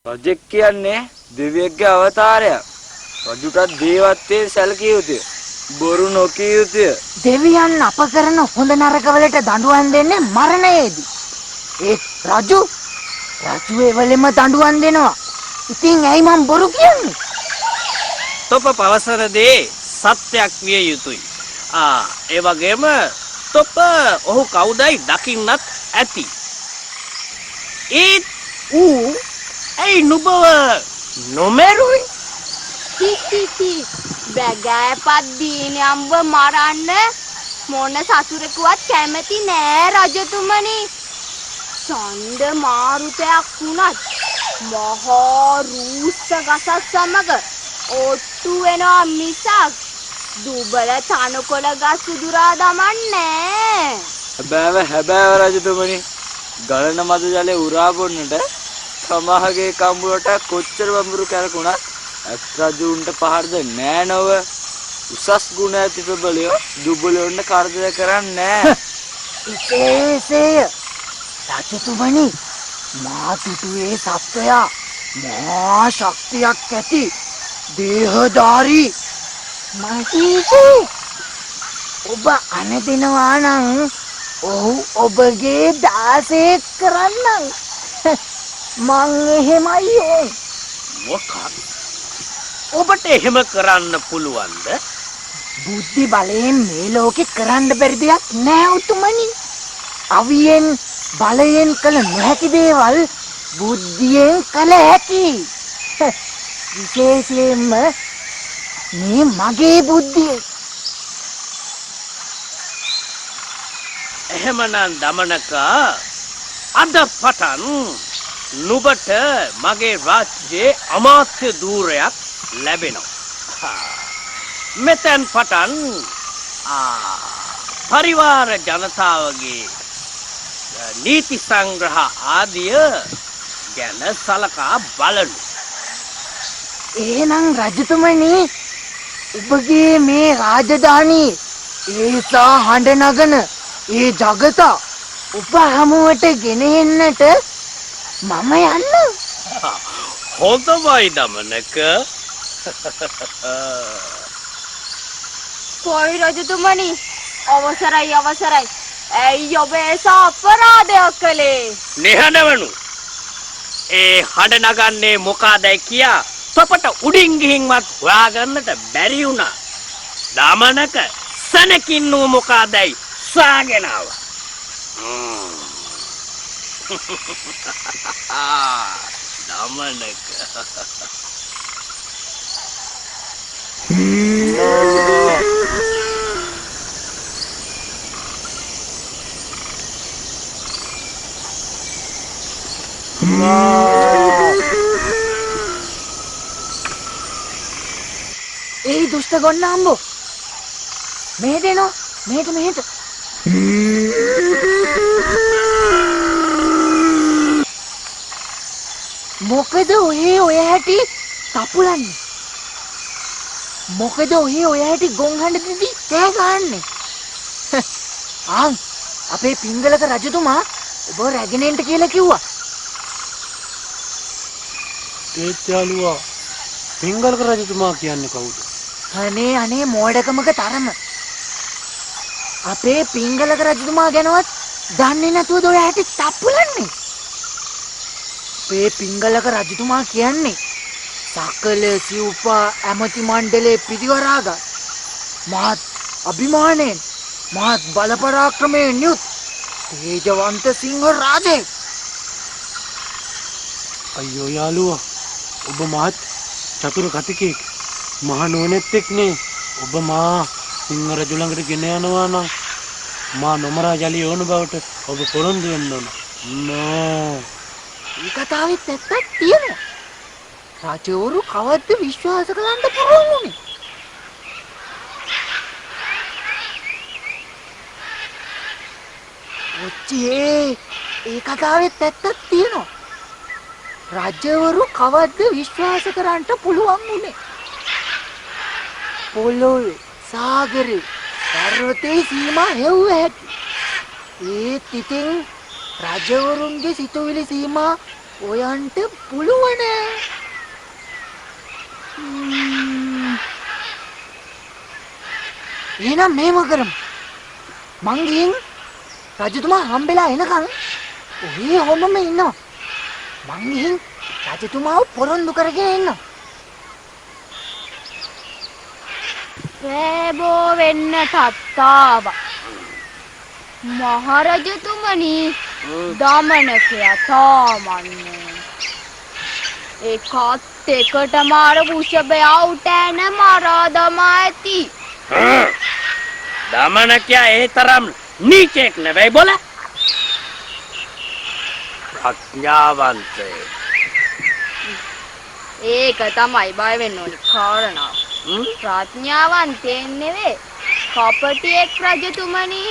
රජෙක් කියන්නේ දෙවියෙක්ගේ අවතාරයක්. රජුට දේවත්වයේ සැලකිය යුතුය. බොරු නොකිය යුතුය. දෙවියන් අප කරන හොඳ නරක වලට දඬුවම් දෙන්නේ මරණයේදී. ඒ රජු එවලෙම දඬුවම් දෙනවා. ඉතින් ඇයි මම බොරු කියන්නේ? තොප පවසන දේ සත්‍යයක් විය යුතුයි. ඒ වගේම තොප ඔහු කවුදයි දකින්නත් ඇති. ඒත් ඌ ඇයි නුඹව නොමරුවේ? බැගෑපත් දීනම්ව මරන්න මොන සතුරෙකුවත් කැමති නෑ රජතුමනි. ඡන්ද මාරුතයක් වුණත් මහා රූස්ස ගසත් සමග ඔට්ටු වෙනවා මිසක් දුබල තනකොළ ගස් උදුරා දමන්නේ නෑ. හැබෑව රජතුමනි. ගලන මද ජලේ උරා බොන්නට සමහගේ කම්බුවට කොච්චර වඹුරු කැරකුණත් රජුන්ට පහරද නෑ නව. උසස් ගුණ ඇති ප්‍රබලයෝ දුබලයොන්ට කරදර කරන්නේ නෑ. විශේෂය රජතුමනි, මා තුටුවේ සත්වයා මහා ශක්තියක් ඇති දේහධාරී මහීෂී. ඔබ අනදිනවා නම් ඔහු ඔබගේ දාසයෙක් කරන්නම්. මං එහෙමයි. මොකක්? ඔබට එහෙම කරන්න පුළුවන්ද? බුද්ධි බලයෙන් මේ ලෝකේ කරන්න බැරි දෙයක් නෑ උතුමනි. අවියෙන් බලයෙන් කළ නොහැකි දේවල් බුද්ධියෙන් කළ හැකි. විශේෂයෙන්ම මේ මගේ බුද්ධිය. එහෙමනම් දමනක අද පටන් නුඹට මගේ රාජ්‍යයේ අමාත්‍ය ධූරයක් ලැබෙනවා. මෙතෙන් පටන් පරිවාර ජනතාවගේ නීති සංග්‍රහ ආදිය ගැන සලකා බලනු. එහෙනම් රජතුමනි, ඔබගේ මේ රාජධානී ඒසා හඬ නගන ඒ జగත ඔබ හමුවට ගෙන එන්නට මම යන්නම්. හොඳමයි දමනක. කොයි රජතුමනි, අවසරයි. ඇයි ඔබ ඒසා අපරාධයක් කළේ? නිහඬවනු. ඒ හඬ නගන්නේ මොකාදයි කියා තොපට උඩින් ගිහින්වත් හොයාගන්නට බැරි වුණා. දමනක සනකින් නෝ මොකාදයි සාගෙන ආවා. දමනක. ඒ දුෂ්ට ගොන්නම්බෝ මෙහෙට එනවා. මෙහෙට. මොකද ඔය හැටි තපුලන්නේ? මොකද ඔය හැටි ගොංහඬ දෙදී කෑ ගහන්නේ? අපේ පිංගලක රජතුමා ඔබ රැගෙන එන්න කියලා කිව්වා. ඒත් යාළුවා, පිංගලක රජතුමා කියන්නේ කවුද? අනේ මෝඩකමක තරම. අපේ පිංගලක රජතුමා ගැනවත් දන්නේ නැතුවද ඔය හැටි තප්පුලන්නේ? අපේ පිංගලක රජතුමා කියන්නේ සකල සිව්පා ඇමති මණ්ඩලයේ පිරිවරාගත් මහත් අභිමානයෙන් මහත් බලපරාක්‍රමයෙන් යුත් තේජවන්ත සිංහ රාජෙක්. අයියෝ යාළුවා, ඔබ මහත් චතුර කතිකෙක්, මහ නුවණැත්තෙක් නේ. ඔබ මා සිංහ රජු ළඟට ගෙන යනවා නම් මා නොමරා ජලිය ඕන බවට ඔබ පොරොන්දු වෙන්න ඕන. නෝ. මේ කතාවෙත් ඇත්තක් තියෙනවා. රජවරු කවද්ද විශ්වාස කරන්න පුළුවන් උනේ? ඔච්චේ ඒ කතාවෙත් ඇත්තක් තියෙනවා. රජවරු කවද්ද විශ්වාස කරන්න පුළුවන් උනේ? පොළොවේ, සාගරේ, පර්වතයේ සීමා හෙව්ව හැටි. ඒත් ඉතින් රජවරුන්ගේ සිතුවිලි සීමා ඔයන්ට පුළුවන්. එහෙනම් මේව කරමු. මං ගිහින් රජතුමා හම්බෙලා එනකන් ඔහේ හොමම ඉන්නවා. මං ගිහින් රජතුමාව පොරොන්දු කරගෙන එන්නම්. රෑබෝ වෙන්න තාත්තාවා. මහරජතුමනි දමනකයා තාමන්නේ. ඒකත් එකටම අර කුෂබයා උටෑන මරා දමා ඇති. දමනකයා ඒ තරම් නීචෙක් නෙවෙයි බොල. ප්‍රඥාවන්තේ. ඒක තමයි බය වෙන්න ඕනි කාරණාව. ප්‍රඥාවන්තයෙන් නෙවෙයි කපටියෙක් රජතුමනි.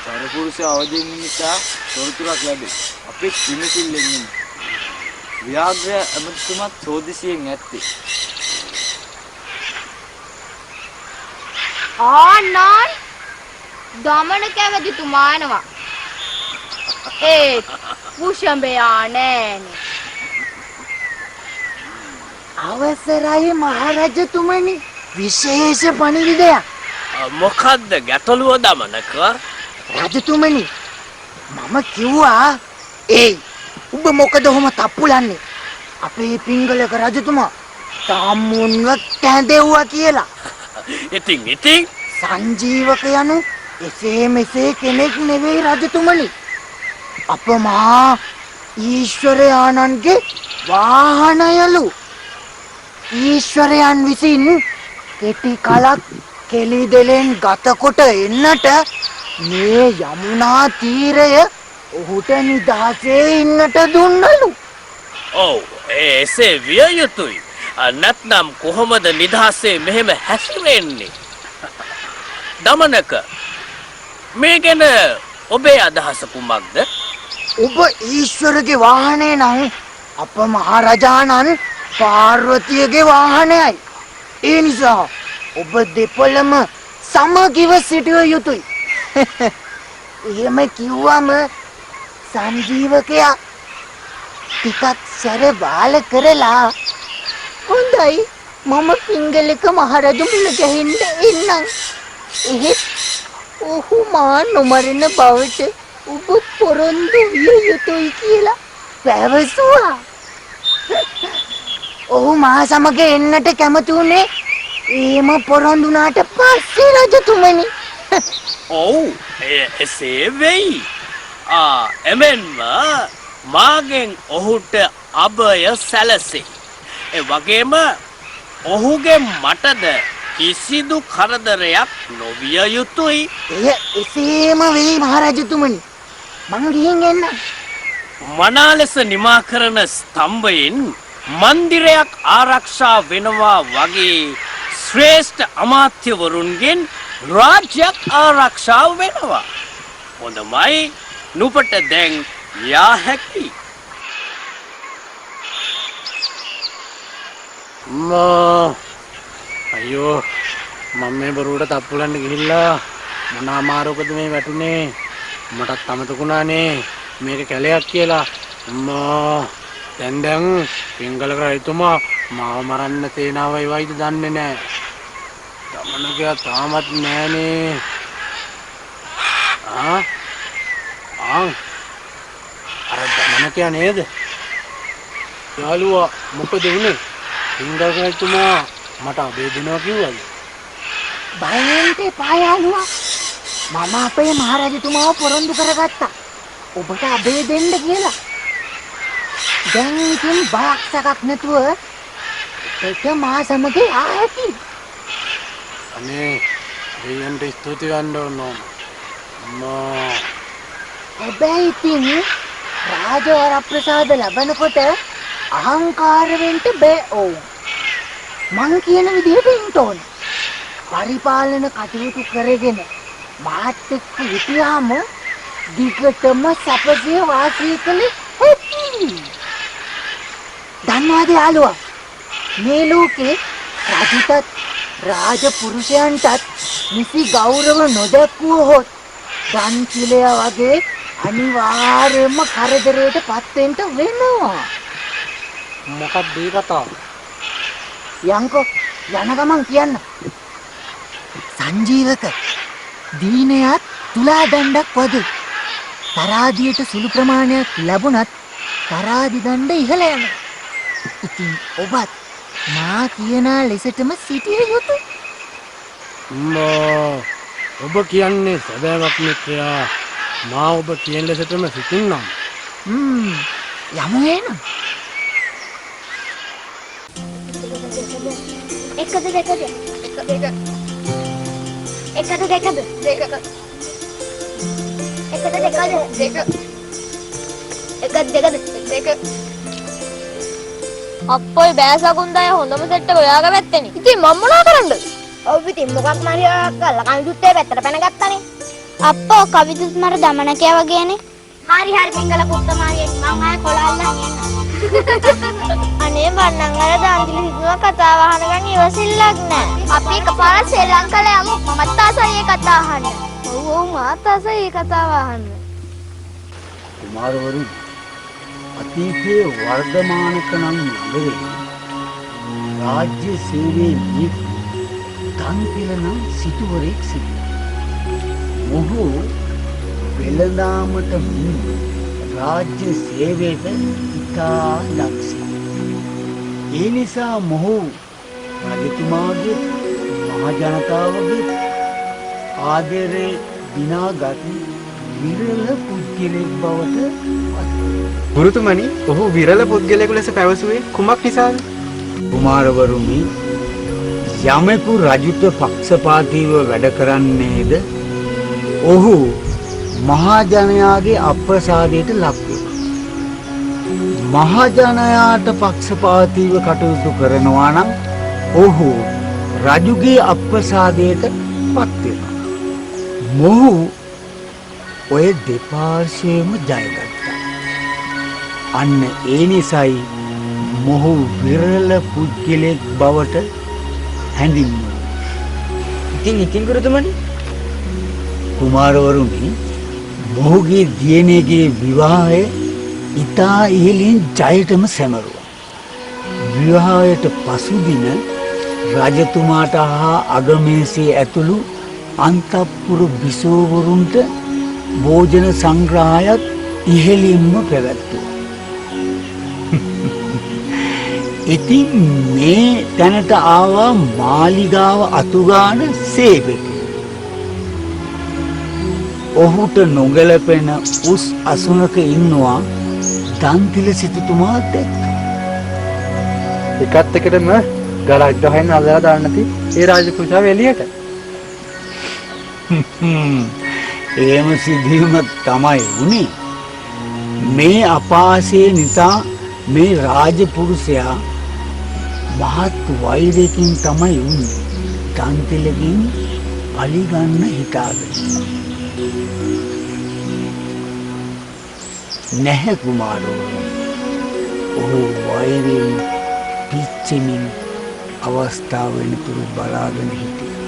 සරපුරුෂ අවදීන් නිසා තොරතුරක් ලැබේ. අපි විමසිල්ලෙන් ඉන්නේ. ව්‍යාග්‍ර ඇමතුමත් සෝදිසියෙන් ඇත්තේ. ආනන් දමන කැමතිතුමා එනවා. ඒ කුෂඹයා නෑනේ. අවසරයි මහරජතුමනි. විශේෂ පණිවිඩයක්. මොකද්ද ගැටලුව දමනක? රජතුමනි මම කිව්වා උඹ මොකද ඔහොම තප්පුලන්නේ? අපේ පිංගලක රජතුමා තාම්මුන්ව කැඳෙව්වා කියලා. ඉතින් සංජීවක යනු එසේ මෙසේ කෙනෙක් නෙවෙයි රජතුමනි. අපමා ඊශ්වරයාණන්ගේ වාහනයලු. ඊශ්වරයන් විසින් කෙටි කලක් කෙලි දෙලෙන් ගතකොට එන්නට මේ යමුනා තීරය ඔහුට නිදහසේ ඉන්නට දුන්නලු. ඔව් එසේ විය යුතුයි. නැත්නම් කොහොමද නිදහසේ මෙහෙම හැසිරෙන්නේ? දමනක මේ ගැන ඔබේ අදහස කුමක්ද? ඔබ ඊශ්වරගේ වාහනේ නම් අප මහරජාණන් පාර්වතියගේ වාහනයයි. ඒ නිසා ඔබ දෙපළම සමගිව සිටිය යුතුයි. එහෙම කිව්වම සංජීවකයා ටිකක් සැර බාල කරලා හොඳයි මම පිංගලක මහරජුන් ගහින්න එන්නම්. එහෙත් ඔහු මා නොමරන බවට ඔබ පොරොන්දු විය යුතුයි කියලා පැවසුවා. ඔහු මා සමග එන්නට කැමති වුණේ එහෙම පොරොන්දු වුණාට පස්සේ රජතුමනි. ඔව් එසේ වෙයි. එමෙන්ම මාගෙන් ඔහුට අභය සැලසේ. ඒ වගේම ඔහුගේ මටද කිසිදු කරදරයක් නොවිය යුතුයි. එය එසේම වෙයි මහරජතුමනි. මං ගිහින් එන්නම්. මනා ලෙස නිමා කරන ස්තම්භයෙන් මන්දිරයක් ආරක්ෂා වෙනවා වගේ ශ්‍රේෂ්ඨ අමාත්‍යවරුන්ගෙන් රාජ්‍යයක් ආරක්ෂා වෙනවා. හොඳමයි නුපට දැන් යා හැකි. අයියෝ මම මේ බරුවට තප්පුලන්න ගිහිල්ලා මොන අමාරුවකද මේ වැටුනේ? මටත් අමතකුණානේ මේක කැලයක් කියලා. අම්මා දැන් පිංගලක රජතුමා මාව මරන්න තේනාවයි වයිද දන්නේ නැහැ. දමනකයා තාමත් නෑනේ. අර දමනකයා නේද? යාළුවා මොකද වුනේ? පිංගලක රජතුමා මට අබේ දෙනවා කිව්වද? බය වෙන්න එපා යාළුවා. මම අපේ මහරජතුමාව පොරොන්දු කරගත්තා. ඔබට අබේ දෙන්න කියලා. දැන් ඉතින් බයක් සැකක් නැතුව ඒක මා සමග ආ ඇති. අනේ දෙයයන්ට ස්තුති ගන්න ඕන. අම්මා හැබැයි ඉතින් රාජවර ප්‍රසාද ලැබනකොට අහංකාර වෙන්න බෑ. ඔව් මං කියන විදිහට ඉන්න ඕන. පරිපාලන කටයුතු කරගෙන මාත් එක්ක හිටියාම දිගටම සපසේ වාසය කළ හැකි. දන්නවද යාළුවා? මේ ලෝකේ රජුටත් රාජ පුරුෂයන්ටත් නිසි ගෞරව නොදැක්වුවහොත් දන් කිලයා වගේ අනිවාර්යයෙන්ම කරදරයට පත් වෙන්න වෙනවා. මොකක්ද මේ කතාව? යන්කෝ යන ගමන් කියන්න. සංජීවක දීනයත් තුලා දණ්ඩක් වගේ. තරාදියට සුළු ප්‍රමාණයක් ලැබුණත් තරාදි දණ්ඩ ඉහළ යනවා. ඉතින් ඔබත් මා කියන ලෙසටම සිටිය යුතුයි. ඔබ කියන්නේ සැබෑවක් මිත්‍රයා. මා ඔබ කියන ලෙසටම සිටින්නම්. යමු එහෙනම්. එකද දෙකද එකද දෙකද දෙක එකද දෙකද දෙක එකද දෙකද දෙක අප්පොයි බෑසකුන්දය හොඳම සෙට්ට ඔයාගේ පැත්තනේ. ඉතින් මම මොනා කරන්නද? ඔව් ඉතින් මොකක් මාරි කරලා කවිදුත්තේ පැත්තට පැනගත්තානේ. අප්පෝ කවිදුත් මර දමනකයා වගේනේ. හරි හරි පිංගල කුත්තමාරියෙන් මම ආයේ කොළල්ලන් එන්න. අනේ වන්නන් අර දාන්තිලි හිතුවා කතාව අහන ගමන් ඉවසිල්ලක් නෑ. අපි එකපාරට ශ්‍රී ලංකාවේ යමු. මමත් ආසයි මේ කතාව අහන්න. ඔව් ඔව් මාත් ආසයි මේ කතාව අහන්න. කුමාරවරු අතීතයේ වර්ධමානක නම් නගරේ රාජ්‍ය සේවයේ නියුත් තන්පිල නම් සිටුවරෙක් සිටියා. මොහු වෙළඳාමට රාජ්‍ය සේවයට ඉතා දක්ෂයි. ඒ නිසා මොහු රජතුමාගේ මහ ජනතාවගේ ආදරේ දිනාගත් විරල පුද්ගලෙක් බවට ගුරුතුමනි, ඔහු විරල පුද්ගලයෙකු ලෙස පැවසුවේ කුමක් නිසාද? කුමාරවරුනි, යමෙකු රජුට පක්ෂපාතීව වැඩ කරන්නේද ඔහු මහා ජනයාගේ අප්‍රසාදයට ලක් වෙනවා. මහා ජනයාට පක්ෂපාතීව කටයුතු කරනවා නම් ඔහු රජුගේ අප්‍රසාදයට පත් වෙනවා. මොහු ඔය දෙපාර්ශ්වයේම ජයගත්තා. අන්න ඒ නිසායි මොහු විරල පුද්ගලෙක් බවට හැඳින්වුවේ. ඉතින් ගුරුතුමනි කුමාරවරුනි, මොහුගේ දියණියගේ විවාහය ඉතා ඉහළින් ජයටම සැමරුවා. විවාහයට පසුදින රජතුමාට හා අගමේසේ ඇතුළු අන්තපුර බිසෝවරුන්ට භෝජන සංග්‍රහයක් ඉහළින්ම පැවැත්වුවා. ඉතින් මේ තැනට ආවා මාලිගාව අතුගාන සේවකයෙක්. ඔහුට නොගැලපෙන උස් අසුනක ඉන්නවා දන්තිල සිටුතුමාත් එක්ක. එකත් එකටම ගලක් ගහන්න අල්ලලා දාන්න ති ඒ රාජපුරුෂාව එළියට. එහෙම සිදුවීමක් තමයි වුණේ. මේ අපාසය නිසා මේ රාජපුරුෂයා මහත් වෛරයකින් තමයි වුණේ. දන්තිලකින් පලිගන්න හිතාගෙන. නැහැ කුමාරවරුනි. ඔහු වෛරයෙන් පිච්චෙමින් අවස්ථාව වෙනතුරු බලාගෙන හිටියා.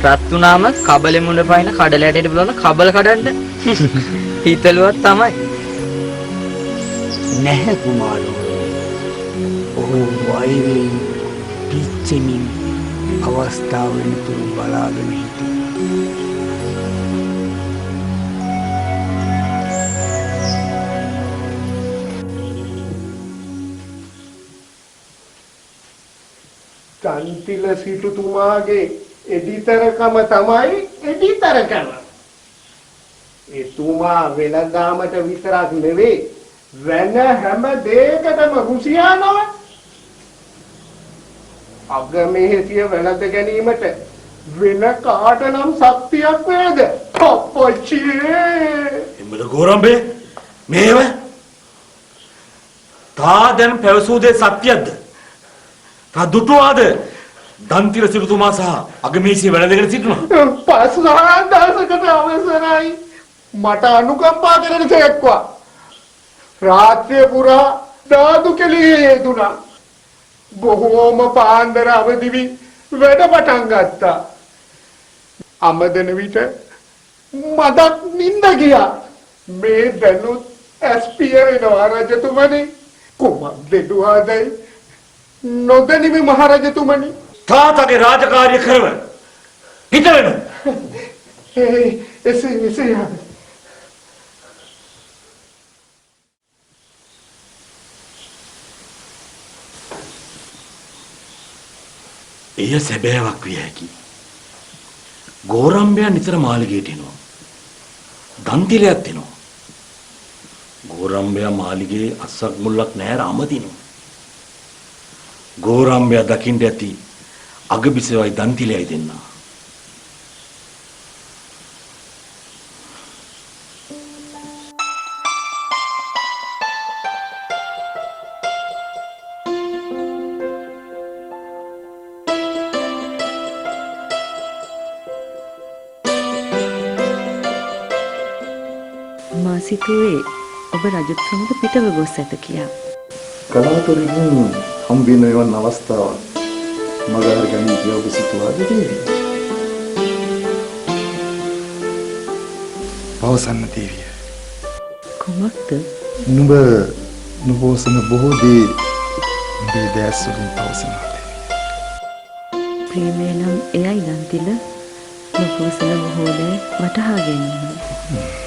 රත් වුණාම කබලෙ මුණ පයින් කඩල ඇටයට බලන කබල කඩන්න හිතලුවක් තමයි. නැහැ කුමාරවරුනි. ඔහු වෛරයෙන් පිච්චෙමින් අවස්ථාව වෙනතුරු බලාගෙන හිටියා. දන්තිල සිටුතුමාගේ එඩිතරකම තමයි එඩිතරකම. එතුමා වෙළඳාමට විතරක් නෙවෙයි වෙන හැම දෙයකටම රුසියානව. අගමේසිය වෙළඳ ගැනීමට වෙන කාට නම් ශක්තියක් වේද? අප්පච්චියේ එඹල ගෝරම්බේ මේව තා දැන් පැවසූ දේ සත්‍යද? තා දුටුවාද? දන්තිල සිටුතුමා සහ අගමේසිය වැඩගෙන සිටිනවා. පස්වහන් දවසකට අවසරයි. මට අනුකම්පා කරන සේක්වා. රාත්‍රිය පුරා දාදු කෙලියේ යෙදුණා. බොහෝම පාන්දර අවදි වී වැඩ පටන් ගත්තා. අමදන විට මදක් නින්ද ගියා. මේ දැනුත් ඇස්පිය වෙනවා රජතුමනි. කුමක් දෙඩුවාදයි නොදැනිමි මහරජතුමනි. තාතගේ රාජකාරිය කරව හිත වෙන එසේ යාද. එය සැබෑවක් විය හැකි. ගෝරම්බයා නිතර මාලිගයට එනවා. දන්තිලයක් එනවා. ගෝරම්බයා මාලිගයේ අස්සක් මුල්ලක් නැර අමදිනවා. ගෝරම්බයා දකින්න ඇති අගබිසවයි දන්තිලයයි දෙන්නා. මා සිතුවේ ඔබ රජත් සමග පිටව ගොස් ඇත කියා. කලාතුරකින් හම්බෙන එවන් අවස්ථාවක් මගහර ගනී කියලා ඔබ සිතුවාද දේවී? පවසන්න දේවිය. කුමක්ද? නුඹ නුඹෝසන බොහෝ දේ නුඹේ දැස් වලින් පවසනවා දේවිය. ප්‍රේමය නම් එයයි දන්තිල නුඹෝසන බොහෝ දේ වටහා ගැනීම.